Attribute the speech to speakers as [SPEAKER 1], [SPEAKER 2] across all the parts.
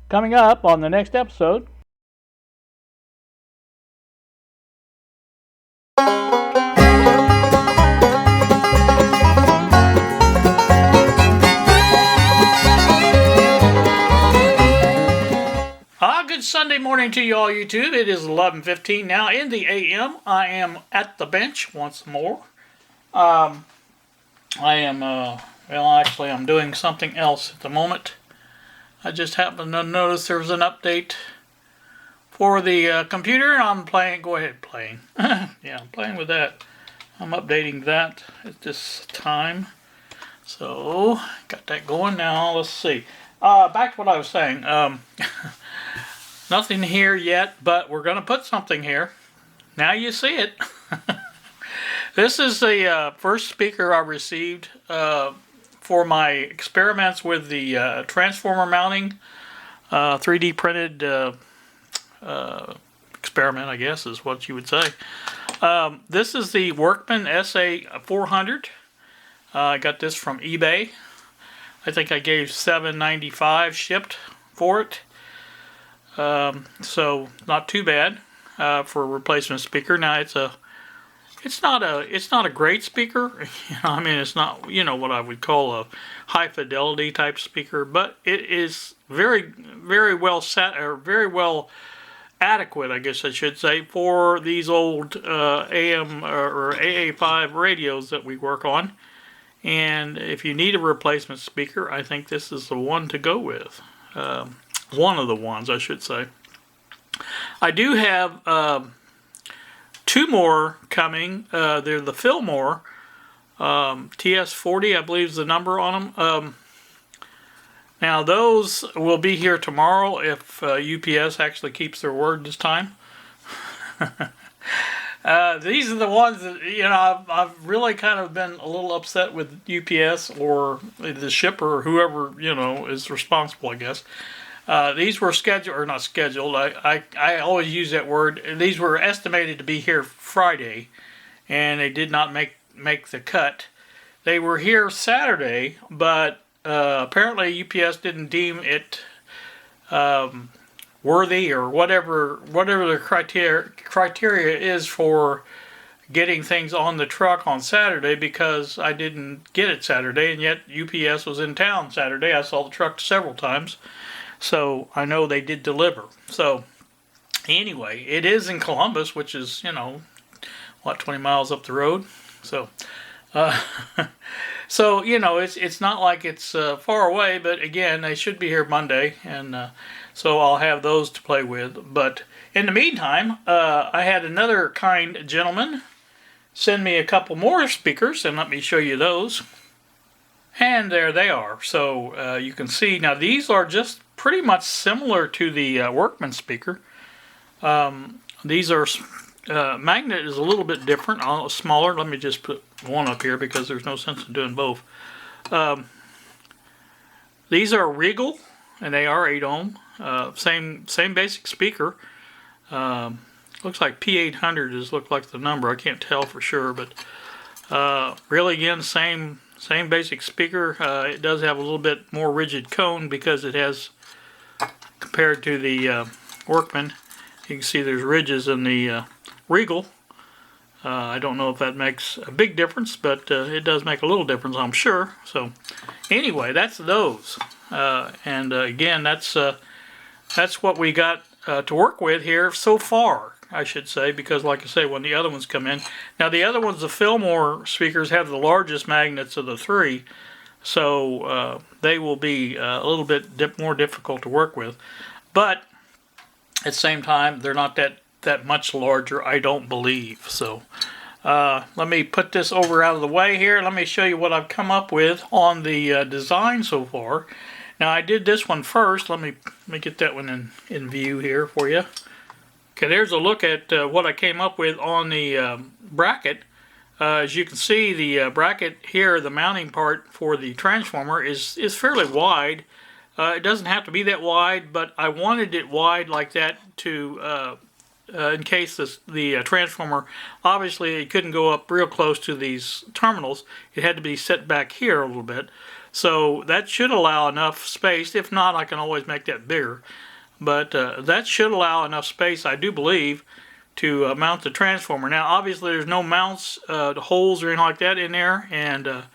[SPEAKER 1] Coming up on the next episode. Good Sunday morning to you all, YouTube. It is 11:15 now in the AM. I am at the bench once more. I am, well, actually, I'm doing something else at the moment. I just happened to notice there was an update for the computer, and I'm playing. Go ahead, playing. Yeah, I'm playing with that. I'm updating that at this time. So, got that going now. Let's see. Back to what I was saying. Nothing here yet, but we're going to put something here. Now you see it. This is the first speaker I received for my experiments with the transformer mounting, 3D printed experiment, I guess is what you would say. This is the Workman SA400. I got this from eBay. I think I gave $7.95 shipped for it. So not too bad for a replacement speaker. Now it's not a great speaker. I mean, it's not what I would call a high fidelity type speaker, but it is very well set, or very well adequate, I guess I should say, for these old AM or AA5 radios that we work on. And if you need a replacement speaker, I think this is the one to go with. One of the ones, I should say. I do have two more coming. They're the Fillmore TS40, I believe is the number on them. Now those will be here tomorrow if UPS actually keeps their word this time. These are the ones that, I've really kind of been a little upset with UPS or the shipper or whoever, is responsible, I guess. These were scheduled, or not scheduled, I always use that word. These were estimated to be here Friday, and they did not make the cut. They were here Saturday, but apparently UPS didn't deem it worthy, or whatever the criteria is for getting things on the truck on Saturday, because I didn't get it Saturday, and yet UPS was in town Saturday. I saw the truck several times. So I know they did deliver. So anyway, it is in Columbus, which is, 20 miles up the road. So, so it's not like it's far away, but again, they should be here Monday, and so I'll have those to play with. But in the meantime, I had another kind gentleman send me a couple more speakers, and let me show you those. And there they are. So you can see, now these are just pretty much similar to the Workman speaker. These are, magnet is a little bit different, smaller. Let me just put one up here because there's no sense in doing both. These are Regal, and they are 8 ohm. Same basic speaker. Looks like P800 is look like the number. I can't tell for sure, but really again, same basic speaker. It does have a little bit more rigid cone because it has, compared to the Workman, you can see there's ridges in the Regal. I don't know if that makes a big difference, but it does make a little difference, I'm sure. So anyway, that's those. And again, that's what we got to work with here so far, I should say, because like I say, when the other ones come in. Now the other ones, the Fillmore speakers, have the largest magnets of the three, so they will be a little bit more difficult to work with. But at the same time, they're not that much larger, I don't believe. So let me put this over out of the way here. Let me show you what I've come up with on the design so far. Now I did this one first. Let me get that one in view here for you. Okay, there's a look at what I came up with on the bracket. As you can see, the bracket here, the mounting part for the transformer, is fairly wide. It doesn't have to be that wide, but I wanted it wide like that to in case the transformer, obviously it couldn't go up real close to these terminals. It had to be set back here a little bit. So that should allow enough space. If not, I can always make that bigger. But that should allow enough space, I do believe, to mount the transformer. Now, obviously, there's no mounts, holes or anything like that in there, and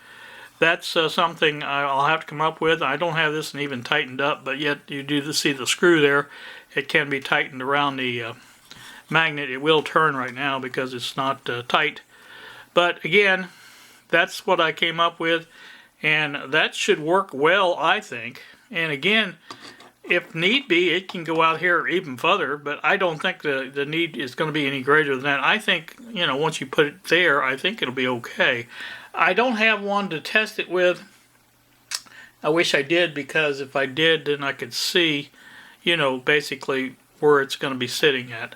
[SPEAKER 1] that's something I'll have to come up with. I don't have this even tightened up, but yet you do see the screw there. It can be tightened around the magnet. It will turn right now because it's not tight. But again, that's what I came up with, and that should work well, I think. And again, if need be, it can go out here even further, but I don't think the need is going to be any greater than that. I think, you know, once you put it there, I think it'll be okay. I don't have one to test it with. I wish I did, because if I did, then I could see, you know, basically where it's going to be sitting at.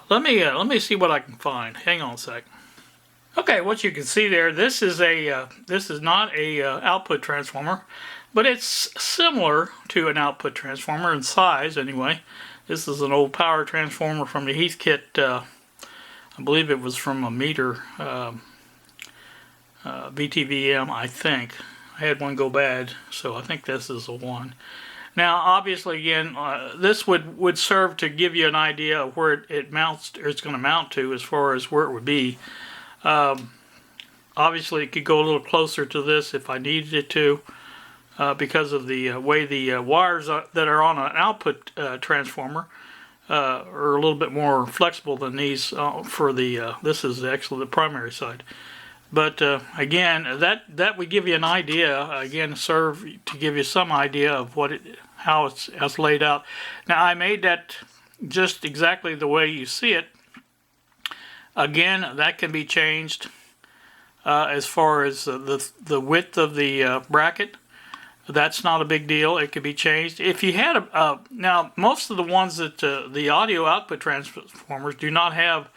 [SPEAKER 1] Let me see what I can find. Hang on a sec. Okay, what you can see there, this is not a output transformer, but it's similar to an output transformer in size anyway. This is an old power transformer from the Heathkit. I believe it was from a meter VTVM, I think. I had one go bad, so I think this is the one. Now, obviously, again, this would serve to give you an idea of where it mounts, or it's going to mount to, as far as where it would be. Obviously, it could go a little closer to this if I needed it to, because of the way the wires that are on an output transformer are a little bit more flexible than these for the. This is actually the primary side. But again, that would give you an idea. Again, serve to give you some idea of how it's laid out. Now, I made that just exactly the way you see it. Again, that can be changed as far as the width of the bracket. That's not a big deal. It could be changed. If you had now, most of the ones that the audio output transformers do not have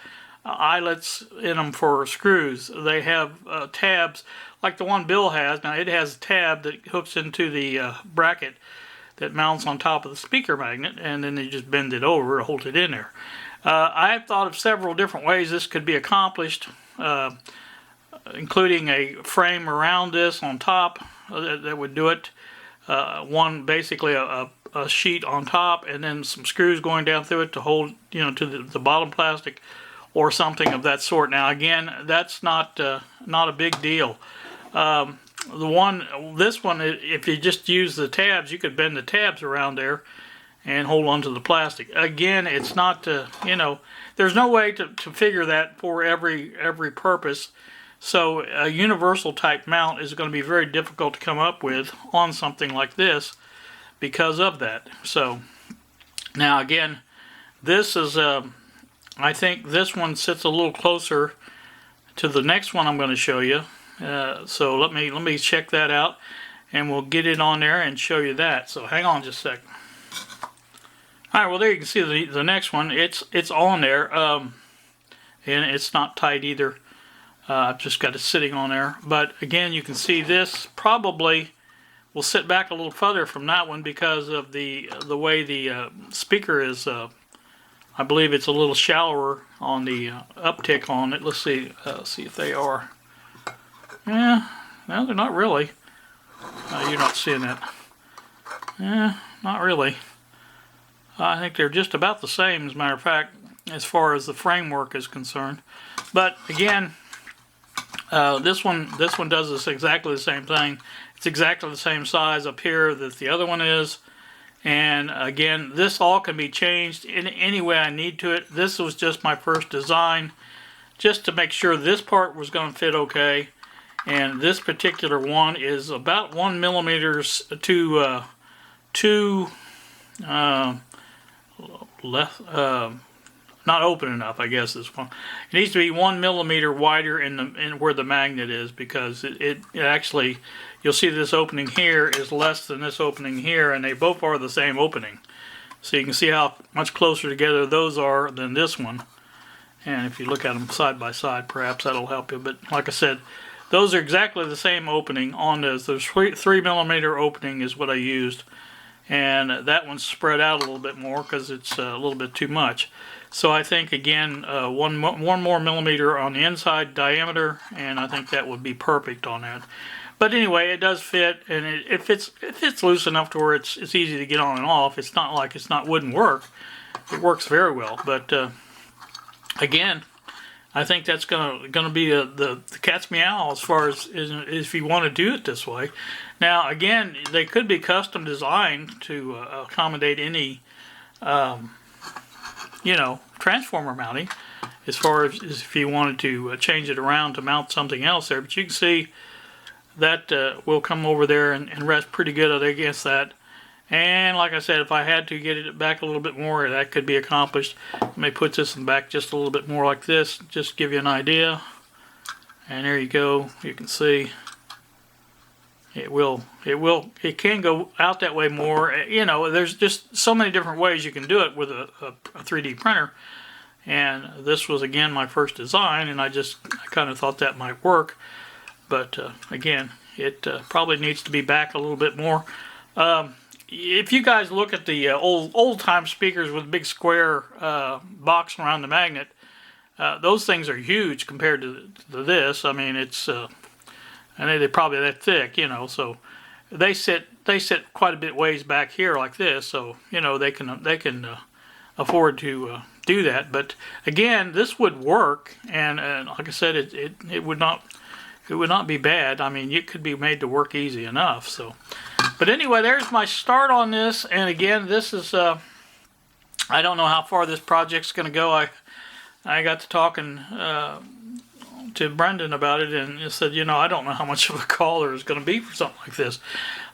[SPEAKER 1] eyelets in them for screws. They have tabs, like the one Bill has. Now, it has a tab that hooks into the bracket that mounts on top of the speaker magnet, and then you just bend it over and hold it in there. I have thought of several different ways this could be accomplished, including a frame around this on top that would do it. Basically a sheet on top, and then some screws going down through it to hold, you know, to the bottom plastic, or something of that sort. Now, again, that's not a big deal. This one, if you just use the tabs, you could bend the tabs around there and hold onto the plastic. Again, it's not, you know, there's no way to figure that for every purpose. So a universal type mount is going to be very difficult to come up with on something like this because of that. So now, again, this is I think this one sits a little closer to the next one I'm going to show you. So let me check that out, and we'll get it on there and show you that. So hang on just a second. All right, well, there you can see the next one. It's on there, and it's not tight either. I've just got it sitting on there. But again, you can see this probably will sit back a little further from that one because of the way the speaker is. I believe it's a little shallower on the uptick on it. Let's see if they are. Yeah, no, they're not really. You're not seeing that. Yeah, not really. I think they're just about the same, as a matter of fact, as far as the framework is concerned. But again, this one does this exactly the same thing. It's exactly the same size up here that the other one is. And again, this all can be changed in any way I need to it. This was just my first design, just to make sure this part was going to fit okay. And this particular one is about 1 millimeter to not open enough, I guess this one. It needs to be 1 millimeter wider in where the magnet is, because it actually, you'll see this opening here is less than this opening here, and they both are the same opening. So you can see how much closer together those are than this one. And if you look at them side by side, perhaps that'll help you. But like I said, those are exactly the same opening on this. There's 3 millimeter opening is what I used. And that one's spread out a little bit more because it's a little bit too much. So I think, again, one more millimeter on the inside diameter, and I think that would be perfect on that. But anyway, it does fit, and it fits loose enough to where it's easy to get on and off. It's not like wouldn't work. It works very well. But again, I think that's gonna be the cat's meow as far as if you want to do it this way. Now again, they could be custom designed to accommodate any transformer mounting, as far as if you wanted to change it around to mount something else there. But you can see that will come over there and rest pretty good against that. And like I said, if I had to get it back a little bit more, that could be accomplished. Let me put this in back just a little bit more like this, just to give you an idea. And there you go. You can see it can go out that way more. There's just so many different ways you can do it with a 3D printer. And this was, again, my first design, and I kind of thought that might work. But again, it probably needs to be back a little bit more. If you guys look at the old-time speakers with a big square box around the magnet, those things are huge compared to this. I mean, it's and they're probably that thick, so they sit quite a bit ways back here like this, so they can afford to do that. But again, this would work, and like I said, it would not be bad. I mean, it could be made to work easy enough. So, but anyway, there's my start on this. And again, this is I don't know how far this project's going to go. I got to talking to Brendan about it, and he said, I don't know how much of a call there is going to be for something like this.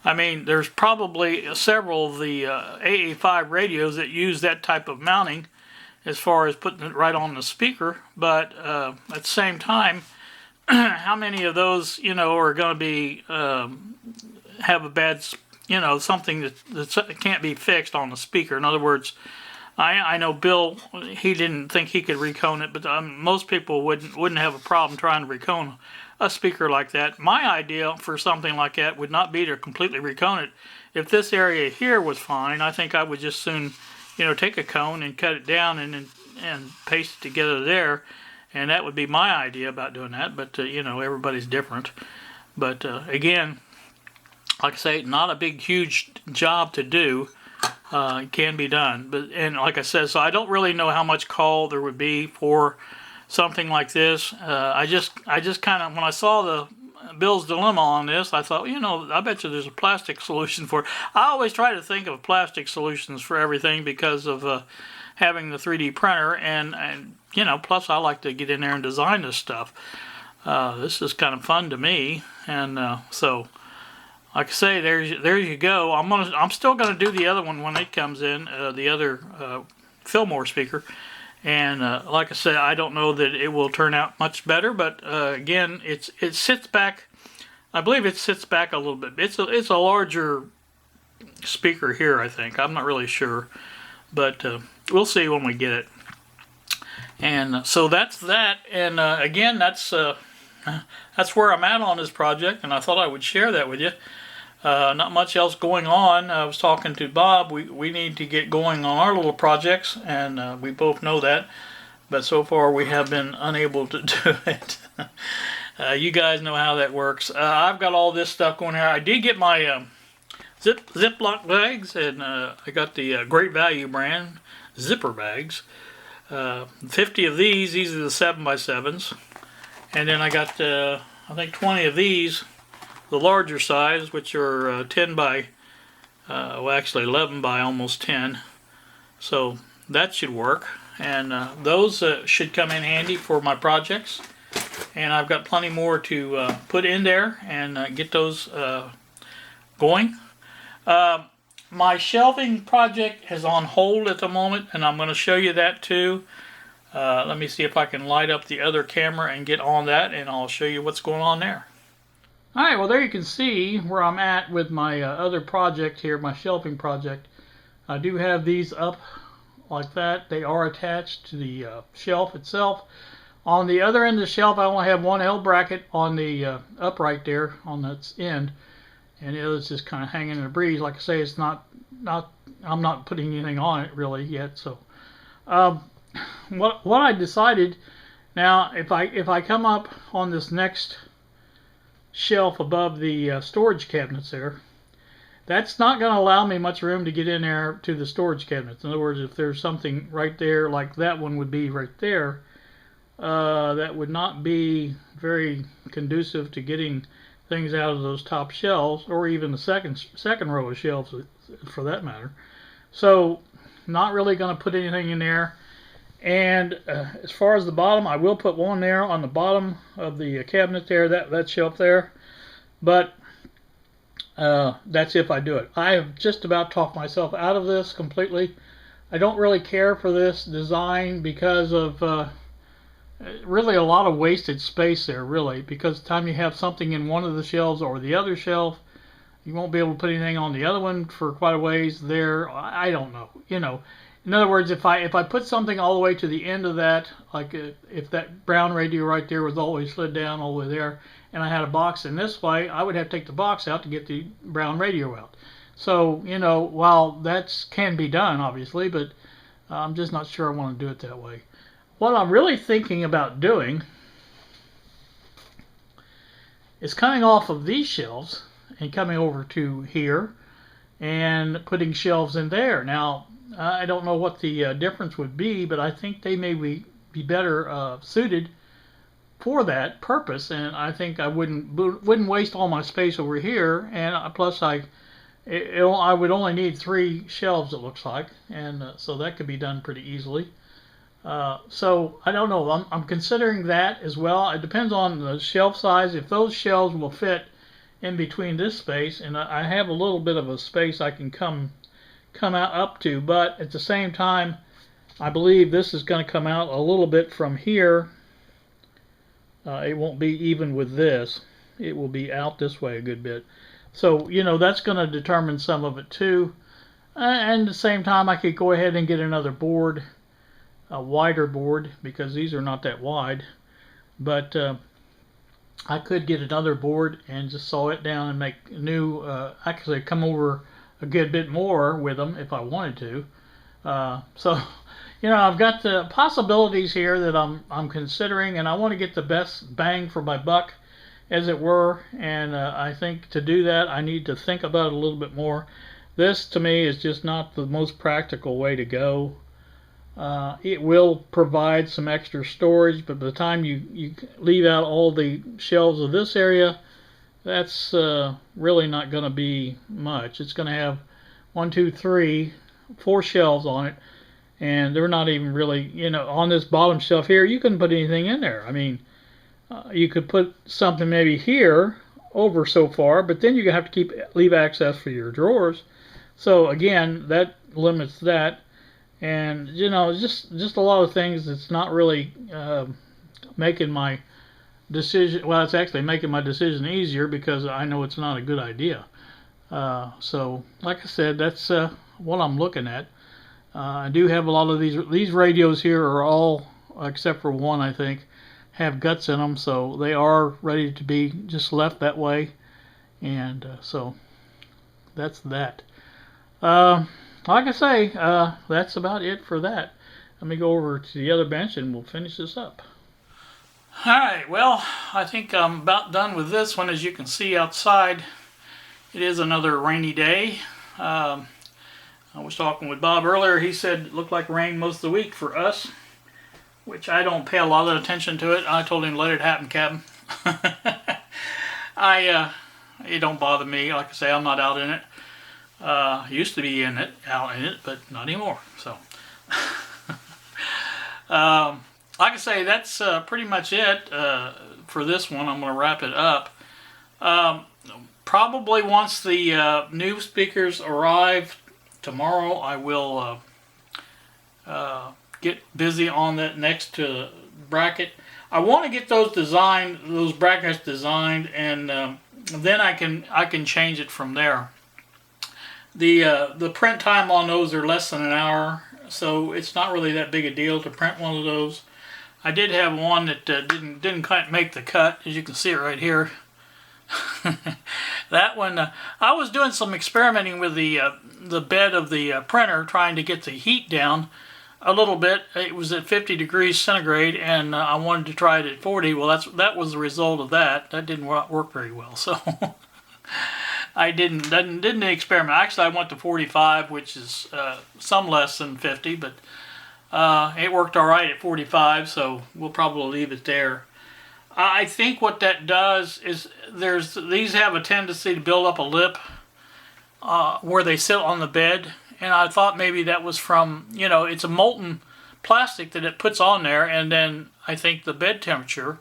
[SPEAKER 1] I mean, there's probably several of the AA5 radios that use that type of mounting as far as putting it right on the speaker. But at the same time, how many of those, are going to be have a bad, something that can't be fixed on the speaker? In other words, I know Bill, he didn't think he could recone it, but most people wouldn't have a problem trying to recone a speaker like that. My idea for something like that would not be to completely recone it. If this area here was fine, I think I would just soon, take a cone and cut it down and paste it together there. And that would be my idea about doing that, but everybody's different. But again, like I say, not a big, huge job to do. It can be done, and like I said, so I don't really know how much call there would be for something like this. I just kind of, when I saw the Bill's dilemma on this, I thought, I bet you there's a plastic solution for it. I always try to think of plastic solutions for everything because of having the 3D printer, and plus I like to get in there and design this stuff. This is kind of fun to me, and so like I say, there you go. I'm still gonna do the other one when it comes in, the other Fillmore speaker, and like I said, I don't know that it will turn out much better, but again, it sits back. I believe it sits back a little bit. It's a larger speaker here, I think. I'm not really sure, but we'll see when we get it. And so that's that. And again, that's where I'm at on this project, and I thought I would share that with you. Not much else going on. I was talking to Bob. We need to get going on our little projects, and we both know that. But so far, we have been unable to do it. You guys know how that works. I've got all this stuff going here. I did get my Ziploc bags, and I got the Great Value brand zipper bags. 50 of these are the 7x7s. And then I got, I think 20 of these, the larger size, which are 10 by, well actually 11 by almost 10. So that should work. And those should come in handy for my projects. And I've got plenty more to put in there and get those going. My shelving project is on hold at the moment, and I'm going to show you that too. Let me see if I can light up the other camera and get on that, and I'll show you what's going on there. Alright, well there you can see where I'm at with my other project here, my shelving project. I do have these up like that. They are attached to the shelf itself. On the other end of the shelf, I only have one L bracket on the upright there on that end. And the other's just kind of hanging in the breeze. Like I say, it's I'm not putting anything on it really yet. So, what I decided now, if I come up on this next shelf above the storage cabinets there. That's not going to allow me much room to get in there to the storage cabinets. In other words, if there's something right there, like that one would be right there, that would not be very conducive to getting things out of those top shelves, or even the second row of shelves for that matter. So not really going to put anything in there. And as far as the bottom, I will put one there on the bottom of the cabinet there, that shelf there. But that's if I do it. I have just about talked myself out of this completely. I don't really care for this design because of really a lot of wasted space there, really. Because the time you have something in one of the shelves or the other shelf, you won't be able to put anything on the other one for quite a ways there. I don't know. You know, in other words, if I put something all the way to the end of that, like if that brown radio right there was all the way slid down all the way there, and I had a box in this way, I would have to take the box out to get the brown radio out. So, you know, while that can be done, obviously, but I'm just not sure I want to do it that way. What I'm really thinking about doing is coming off of these shelves and coming over to here and putting shelves in there. Now, I don't know what the difference would be, but I think they may be better suited for that purpose, and I think I wouldn't waste all my space over here. And plus, I would only need 3 shelves, it looks like, and so that could be done pretty easily. So I don't know. I'm considering that as well. It depends on the shelf size. If those shelves will fit in between this space, and I have a little bit of a space I can come out up to, but at the same time, I believe this is going to come out a little bit from here. It won't be even with this. It will be out this way a good bit. So, you know, that's going to determine some of it too. And at the same time, I could go ahead and get another board, a wider board, because these are not that wide. But I could get another board and just saw it down and make new, actually come over a good bit more with them if I wanted to. So, you know, I've got the possibilities here that I'm considering, and I want to get the best bang for my buck, as it were. And I think to do that, I need to think about it a little bit more. This, to me, is just not the most practical way to go. It will provide some extra storage, but by the time you leave out all the shelves of this area, that's really not going to be much. It's going to have 1, 2, 3, 4 shelves on it. And they're not even really, you know, on this bottom shelf here, you couldn't put anything in there. I mean, you could put something maybe here over so far, but then you have to leave access for your drawers. So again, that limits that. And, you know, just a lot of things that's not really making my decision, well, it's actually making my decision easier because I know it's not a good idea. So, like I said, that's what I'm looking at. I do have a lot of these radios here are all, except for one I think, have guts in them, so they are ready to be just left that way. And so that's that. Like I say, that's about it for that. Let me go over to the other bench and we'll finish this up. Alright, well, I think I'm about done with this one. As you can see outside, it is another rainy day. I was talking with Bob earlier. He said it looked like rain most of the week for us, which I don't pay a lot of attention to it. I told him, let it happen, Captain. It don't bother me. Like I say, I'm not out in it. Used to be out in it, but not anymore. So, like I say, that's pretty much it for this one. I'm going to wrap it up. Probably once the new speakers arrive tomorrow, I will get busy on that next bracket. I want to get those brackets designed, and then I can change it from there. The print time on those are less than an hour, so it's not really that big a deal to print one of those. I did have one that didn't quite make the cut, as you can see it right here. That one, I was doing some experimenting with the bed of the printer, trying to get the heat down. a little bit. It was at 50 degrees centigrade, and I wanted to try it at 40. Well, that was the result of that. That didn't work very well, so I didn't experiment. Actually, I went to 45, which is some less than 50, but it worked all right at 45, so we'll probably leave it there. I think what that does is these have a tendency to build up a lip where they sit on the bed, and I thought maybe that was from, it's a molten plastic that it puts on there, and then I think the bed temperature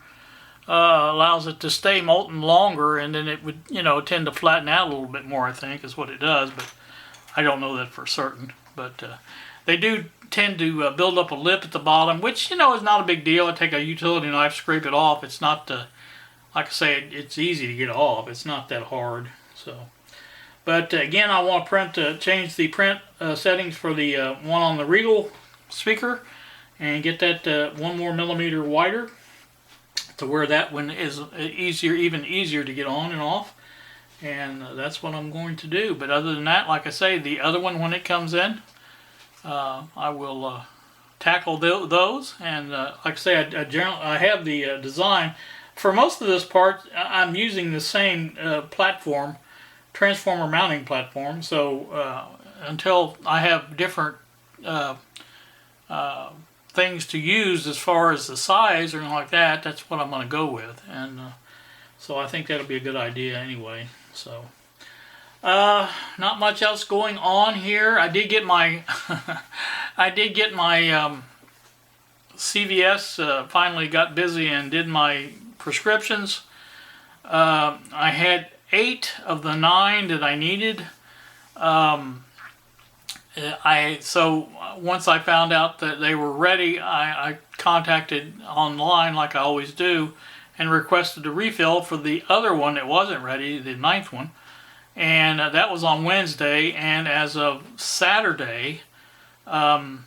[SPEAKER 1] allows it to stay molten longer, and then it would, tend to flatten out a little bit more, I think, is what it does, but I don't know that for certain. But they do tend to build up a lip at the bottom, which, is not a big deal. I take a utility knife, scrape it off. It's not, like I say, it's easy to get off. It's not that hard, so... But again, I want to change the print settings for the one on the Regal speaker and get that 1 more millimeter wider to where that one is even easier to get on and off. And that's what I'm going to do. But other than that, like I say, the other one, when it comes in, I will tackle those. And like I say, I have the design. For most of this part, I'm using the same platform, transformer mounting platform, so until I have different things to use as far as the size or anything like that, that's what I'm going to go with. And so I think that'll be a good idea anyway. So not much else going on here. I did get my CVS finally got busy and did my prescriptions. I had 8 of the 9 that I needed. So once I found out that they were ready, I contacted online like I always do and requested a refill for the other one that wasn't ready, the 9th one. And that was on Wednesday, and as of Saturday, I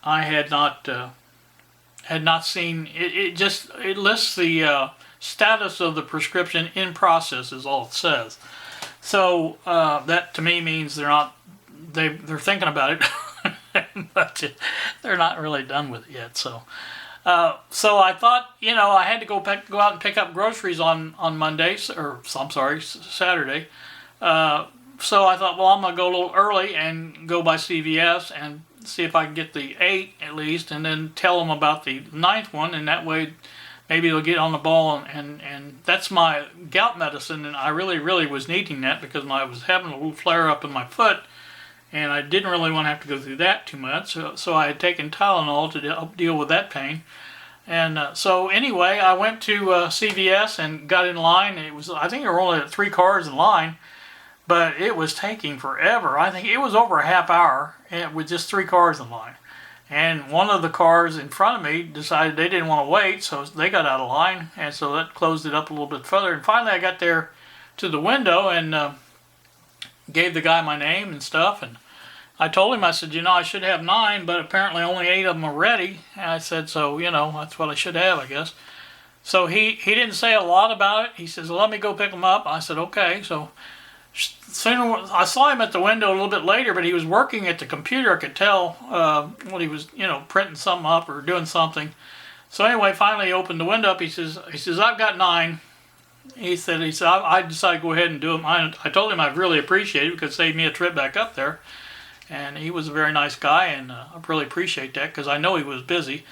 [SPEAKER 1] had not seen it. It lists the status of the prescription in process is all it says. So that to me means they're thinking about it, but they're not really done with it yet. So I thought, I had to go out and pick up groceries on Monday, Saturday. So I thought, well, I'm gonna go a little early and go by CVS and see if I can get the 8 at least, and then tell them about the 9th one, and that way maybe they'll get on the ball. And that's my gout medicine, and I really was needing that because I was having a little flare up in my foot, and I didn't really want to have to go through that too much. So I had taken Tylenol to help deal with that pain. And so anyway, I went to CVS and got in line. I think there were only 3 cars in line, but it was taking forever. I think it was over a half hour with just 3 cars in line. And one of the cars in front of me decided they didn't want to wait, so they got out of line, and so that closed it up a little bit further. And finally I got there to the window and gave the guy my name and stuff, and I told him, I said, I should have 9, but apparently only 8 of them are ready. And I said, so, that's what I should have, I guess. So he didn't say a lot about it. He says, well, let me go pick them up. I said, okay. So sooner, I saw him at the window a little bit later, but he was working at the computer. I could tell what he was, printing something up or doing something. So anyway, finally he opened the window up. He says, I've got 9. He said, I decided to go ahead and do them. I told him I'd really appreciate it because it saved me a trip back up there. And he was a very nice guy, and I really appreciate that because I know he was busy.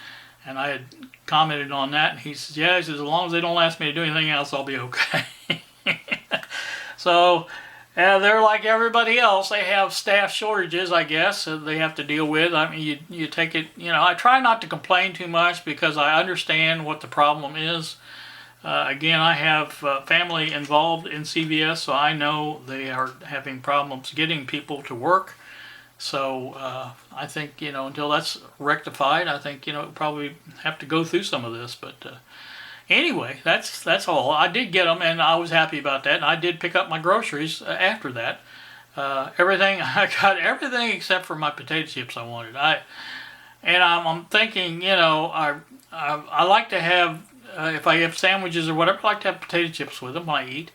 [SPEAKER 1] And I had commented on that, and he says, yeah, as long as they don't ask me to do anything else, I'll be okay. So they're like everybody else. They have staff shortages, I guess, that they have to deal with. I mean, you take it, I try not to complain too much because I understand what the problem is. Again, I have family involved in CVS, so I know they are having problems getting people to work. So I think, until that's rectified, I think, we'll probably have to go through some of this. But anyway, that's all. I did get them, and I was happy about that. And I did pick up my groceries after that. I got everything except for my potato chips I wanted. I'm thinking, I like to have, if I have sandwiches or whatever, I like to have potato chips with them when I eat.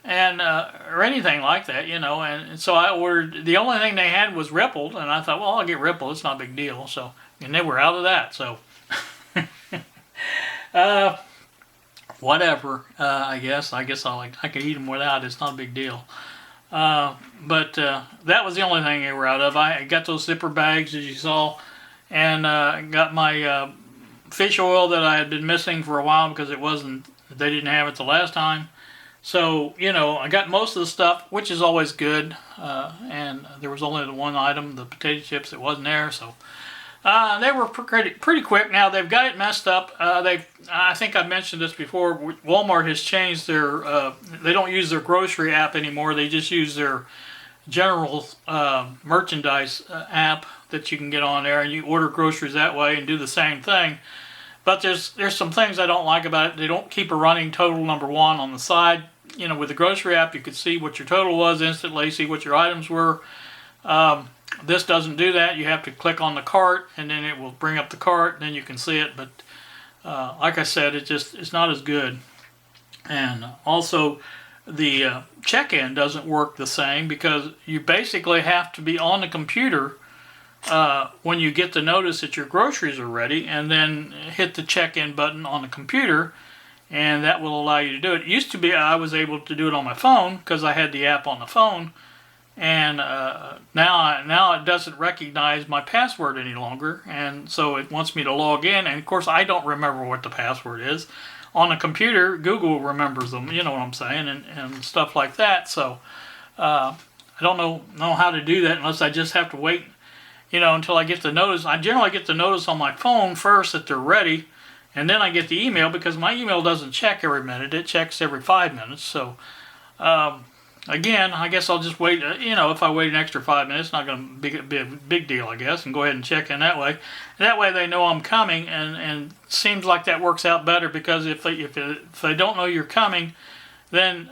[SPEAKER 1] and or anything like that, you know. And so I ordered. The only thing they had was rippled, and I thought, well, I'll get rippled. It's not a big deal. So, and they were out of that. So, whatever. I guess I could eat them without. It's not a big deal. But that was the only thing they were out of. I got those zipper bags, as you saw, and got my fish oil that I had been missing for a while because they didn't have it the last time. So, you know, I got most of the stuff, which is always good, and there was only the one item, the potato chips, that wasn't there, so they were pretty quick. Now, they've got it messed up. I think I mentioned this before, Walmart has changed their, they don't use their grocery app anymore, they just use their general merchandise app that you can get on there, and you order groceries that way and do the same thing. But there's some things I don't like about it. They don't keep a running total number one on the side. You know, with the grocery app, you could see what your total was instantly, see what your items were. This doesn't do that. You have to click on the cart, and then it will bring up the cart, and then you can see it. But like I said, it's not as good. And also, the check-in doesn't work the same because you basically have to be on the computer when you get the notice that your groceries are ready, and then hit the check-in button on the computer, and that will allow you to do it. It used to be I was able to do it on my phone because I had the app on the phone, and now it doesn't recognize my password any longer, and so it wants me to log in, and of course I don't remember what the password is. On the computer, Google remembers them, you know what I'm saying, and stuff like that. So I don't know how to do that unless I just have to wait, you know, until I get the notice. I generally get the notice on my phone first that they're ready, and then I get the email because my email doesn't check every minute. It checks every 5 minutes. So, again, I guess I'll just wait. You know, if I wait an extra 5 minutes, it's not going to be a big deal, I guess, and go ahead and check in that way. And that way they know I'm coming, and it seems like that works out better because if they don't know you're coming, then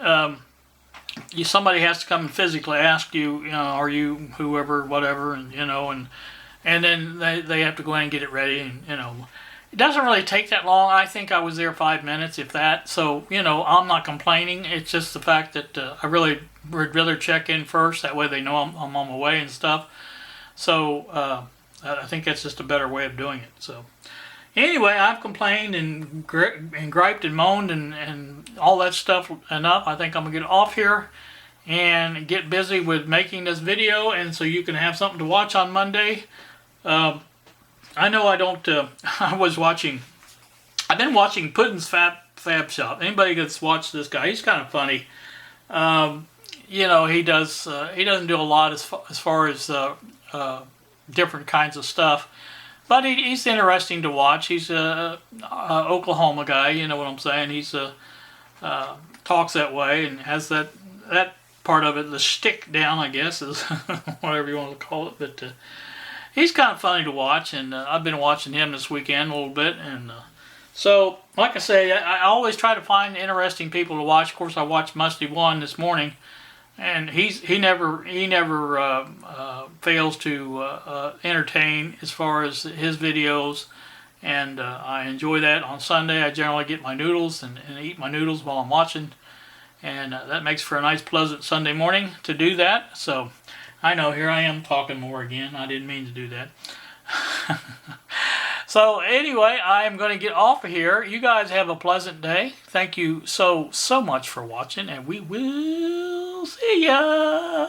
[SPEAKER 1] somebody has to come and physically ask you, you know, are you whoever, whatever, and you know, and then they have to go in and get it ready, and you know, it doesn't really take that long. I think I was there 5 minutes, if that. So you know, I'm not complaining. It's just the fact that I really would rather check in first. That way they know I'm on my way and stuff. So I think that's just a better way of doing it. So. Anyway, I've complained and griped and moaned and all that stuff enough. I think I'm going to get off here and get busy with making this video, and so you can have something to watch on Monday. I know I don't, I've been watching Puddin's Fab Shop. Anybody that's watched this guy, he's kind of funny. You know, he doesn't do a lot as far as different kinds of stuff. But he's interesting to watch. He's a Oklahoma guy, you know what I'm saying. He's talks that way and has that part of it, the shtick down, I guess, is whatever you want to call it. But he's kind of funny to watch, and I've been watching him this weekend a little bit. And so, like I say, I always try to find interesting people to watch. Of course, I watched Musty One this morning. And he never fails to entertain as far as his videos, and I enjoy that. On Sunday, I generally get my noodles and eat my noodles while I'm watching, and that makes for a nice, pleasant Sunday morning to do that. So, I know, here I am talking more again. I didn't mean to do that. So anyway, I am going to get off of here. You guys have a pleasant day. Thank you so much for watching, and we will see ya.